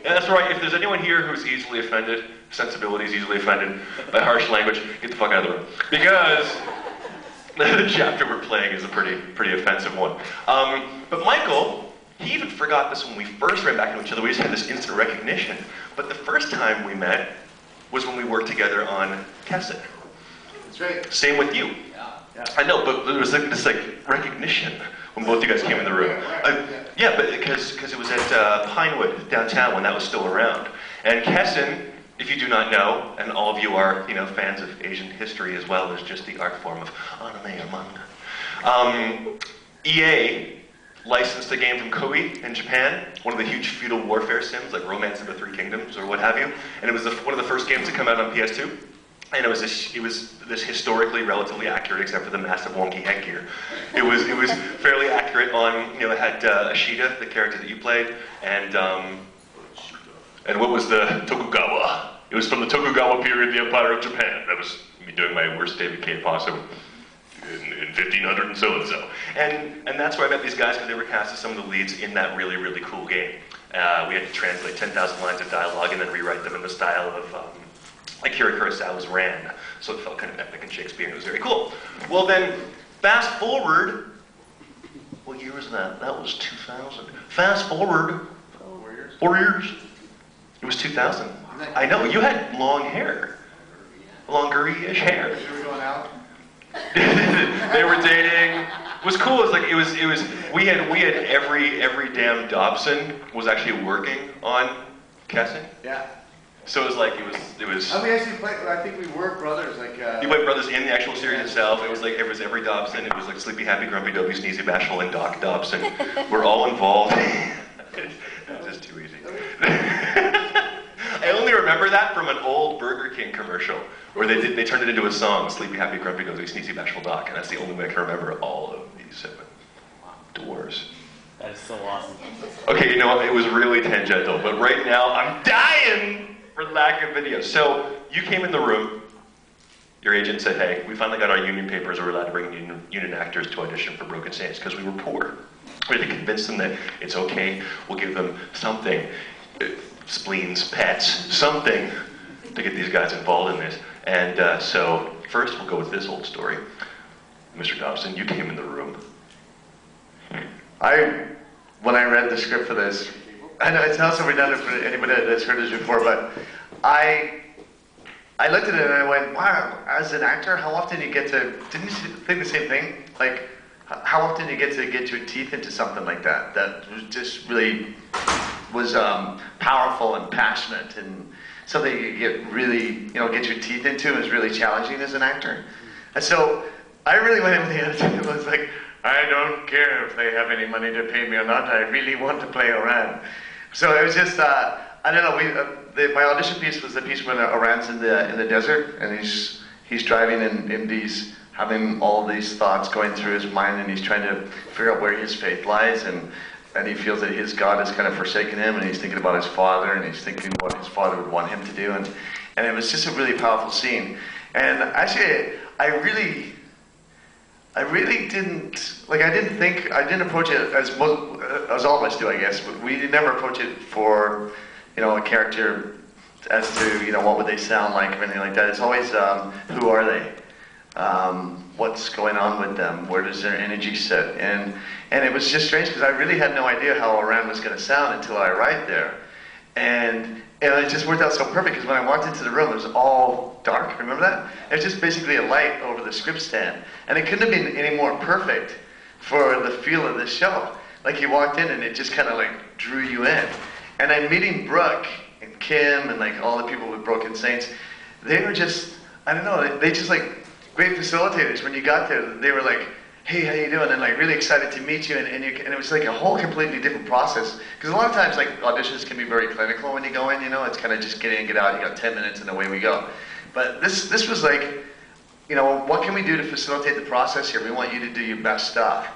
And that's right, if there's anyone here who's easily offended, sensibilities easily offended by harsh language, get the fuck out of the room. Because the chapter we're playing is a pretty offensive one. But Michael, he even forgot this when we first ran back into each other. We just had this instant recognition. But the first time we met was when we worked together on Kesset. That's right. Same with you. Yeah. I know, but there was like this recognition when both you guys came in the room. Yeah, but because it was at Pinewood downtown when that was still around. And Kessin, if you do not know, and all of you are fans of Asian history as well as just the art form of anime or manga. EA licensed a game from Kirby in Japan, one of the huge feudal warfare sims like Romance of the Three Kingdoms or what have you. And it was one of the first games to come out on PS2. And it was this historically relatively accurate, except for the massive wonky headgear. It was fairly accurate on, it had Ashita, the character that you played, and what was the Tokugawa? It was from the Tokugawa period, the Empire of Japan. That was me doing my worst David K. Posse in 1500 and so and so. And that's where I met these guys, because they were cast as some of the leads in that really, really cool game. We had to translate 10,000 lines of dialogue and then rewrite them in the style of Akira Kurosawa's Ran, so it felt kind of epic and Shakespearean. It was very cool. Well then, fast forward, what year was that? That was 2000. Fast forward, 4 years. It was 2000. I know, you had long hair. Longer-ish hair. You were going out? They were dating. It was cool. It was we had every damn Dobson was actually working on Kessin. Yeah. So it was. And we actually played. I think we were brothers. You played brothers in the actual series itself. It was every Dobson. It was like Sleepy, Happy, Grumpy, Dopey, Sneezy, Bashful, and Doc Dobson. We're all involved. It's just too easy. I only remember that from an old Burger King commercial where they turned it into a song, Sleepy, Happy, Grumpy, Dopey, Sneezy, Bashful, Doc, and that's the only way I can remember all of these 7 doors. That is so awesome. Okay, it was really tangential, but right now I'm dying for lack of video. So you came in the room, your agent said, hey, we finally got our union papers, we're allowed to bring union actors to audition for Broken Saints because we were poor. We had to convince them that it's okay, we'll give them something, spleens, pets, something to get these guys involved in this. And so first we'll go with this old story. Mr. Dobson, you came in the room. When I read the script for this, I know it sounds so redundant for anybody that's heard this before, but I looked at it and I went, wow, as an actor, how often you get to, didn't you think the same thing? Like, how often you get to get your teeth into something like that, that was just really was powerful and passionate and something you get really, get your teeth into is really challenging as an actor. And so I really went in with the attitude, I was like, I don't care if they have any money to pay me or not. I really want to play Oran. So it was just, I don't know. My audition piece was the piece when Oran's in the desert and he's driving and he's having all these thoughts going through his mind and he's trying to figure out where his faith lies and he feels that his God has kind of forsaken him and he's thinking about his father and he's thinking what his father would want him to do and it was just a really powerful scene. And actually, I really didn't, I didn't approach it as all of us do, I guess. We never approach it for, a character as to, what would they sound like or anything like that. It's always, who are they? What's going on with them? Where does their energy sit? And it was just strange because I really had no idea how Oran was going to sound until I arrived there. And it just worked out so perfect because when I walked into the room, it was all dark. Remember that? It was just basically a light over the script stand. And it couldn't have been any more perfect for the feel of this show. Like you walked in and it just kind of drew you in. And I'm meeting Brooke and Kim and all the people with Broken Saints. They were just, I don't know, they just great facilitators. When you got there, they were like, hey, how you doing? And really excited to meet you. And it was a whole completely different process. Because a lot of times auditions can be very clinical when you go in, it's kind of just get in, get out, you got 10 minutes and away we go. But this was what can we do to facilitate the process here? We want you to do your best stuff.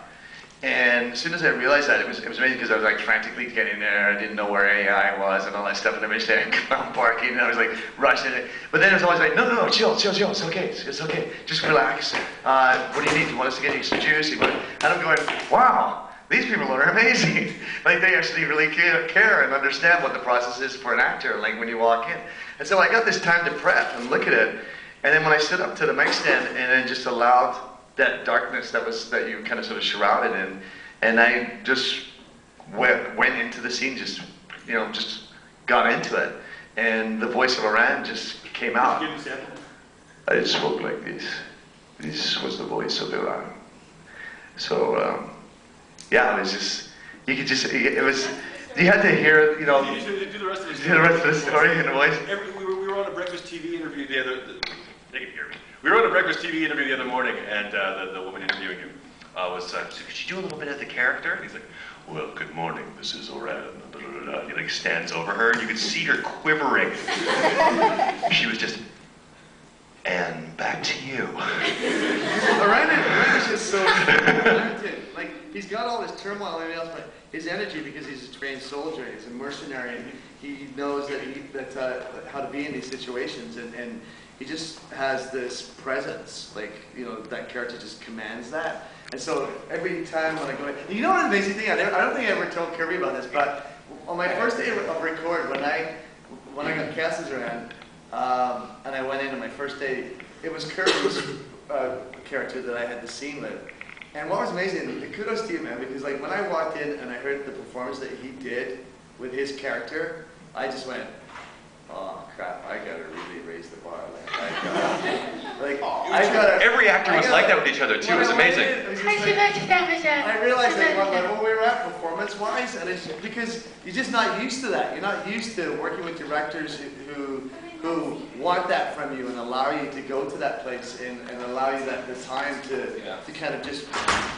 And as soon as I realized that, it was amazing because I was frantically getting there. I didn't know where AI was and all that stuff. And eventually I'm barking and I was rushing it. But then it was always no, chill. It's okay. It's okay. Just relax. What do you need? Do you want us to get you some juice? And I'm going, wow. these people are amazing. Like, they actually really care and understand what the process is for an actor, like, when you walk in. And so I got this time to prep and look at it. And then when I stood up to the mic stand and then just allowed that darkness that you kind of sort of shrouded in, and I just went into the scene, just got into it. And the voice of Iran just came out. Give an example. I spoke like this. This was the voice of Iran. So, yeah, it was just, you could just, it was, you had to hear, You should do the rest of the story. the rest of the story in a voice. We were on a breakfast TV interview they can hear me. We were on a breakfast TV interview the other morning, and the woman interviewing him was, so could you do a little bit of the character? And he's like, well, good morning, this is Iran. He like stands over her, and you could see her quivering. She was just, and back to you. Iran is just so talented. Like, he's got all this turmoil and everything else, but his energy, because he's a trained soldier, he's a mercenary, and he knows how to be in these situations, and he just has this presence, like, that character just commands that. And so every time when I go in, you know what an amazing thing, I don't think I ever told Kirby about this, but on my first day of record, when I got cast as Iran, and I went in on my first day, it was Kirby's character that I had the scene with. And what was amazing, kudos to you, man, because like when I walked in and I heard the performance that he did with his character, I just went, oh crap, I gotta really raise the bar. Every actor was like that with each other too. It was amazing. I realized that what level we were at performance-wise, and it's because you're just not used to that. You're not used to working with directors who want that from you and allow you to go to that place and allow you the time to kind of just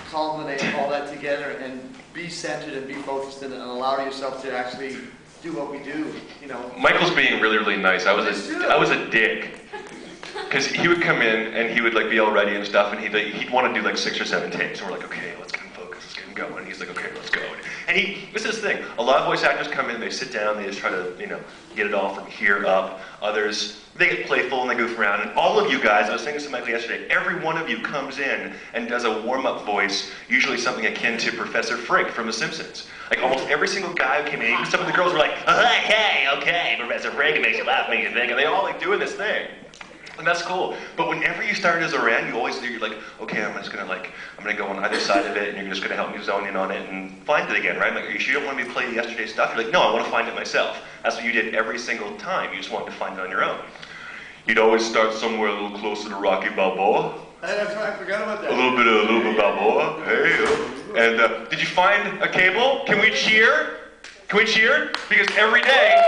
culminate all that together and be centered and be focused and allow yourself to actually do what we do, Michael's being really, really nice. I was a dick. Because he would come in and he would like be all ready and stuff, and he'd want to do like 6 or 7 takes, and we're like, okay, let's get him focused, let's get him going. And he's like, okay, let's go. And this is the thing. A lot of voice actors come in, they sit down, they just try to, get it all from here up. Others, they get playful and they goof around. And all of you guys, I was saying this to Michael yesterday, every one of you comes in and does a warm-up voice, usually something akin to Professor Frink from The Simpsons. Like almost every single guy who came in, even some of the girls were like, okay, Professor Frink, it makes you laugh, makes you think, and they all like doing this thing. And that's cool. But whenever you start as Iran, you always do, you're like, okay, I'm gonna go on either side of it, and you're just gonna help me zone in on it and find it again, right? Like, you don't want me to play yesterday's stuff. You're like, no, I want to find it myself. That's what you did every single time. You just wanted to find it on your own. You'd always start somewhere a little closer to Rocky Balboa. I forgot about that. A little bit Balboa. Hey, and did you find a cable? Can we cheer? Can we cheer? Because every day.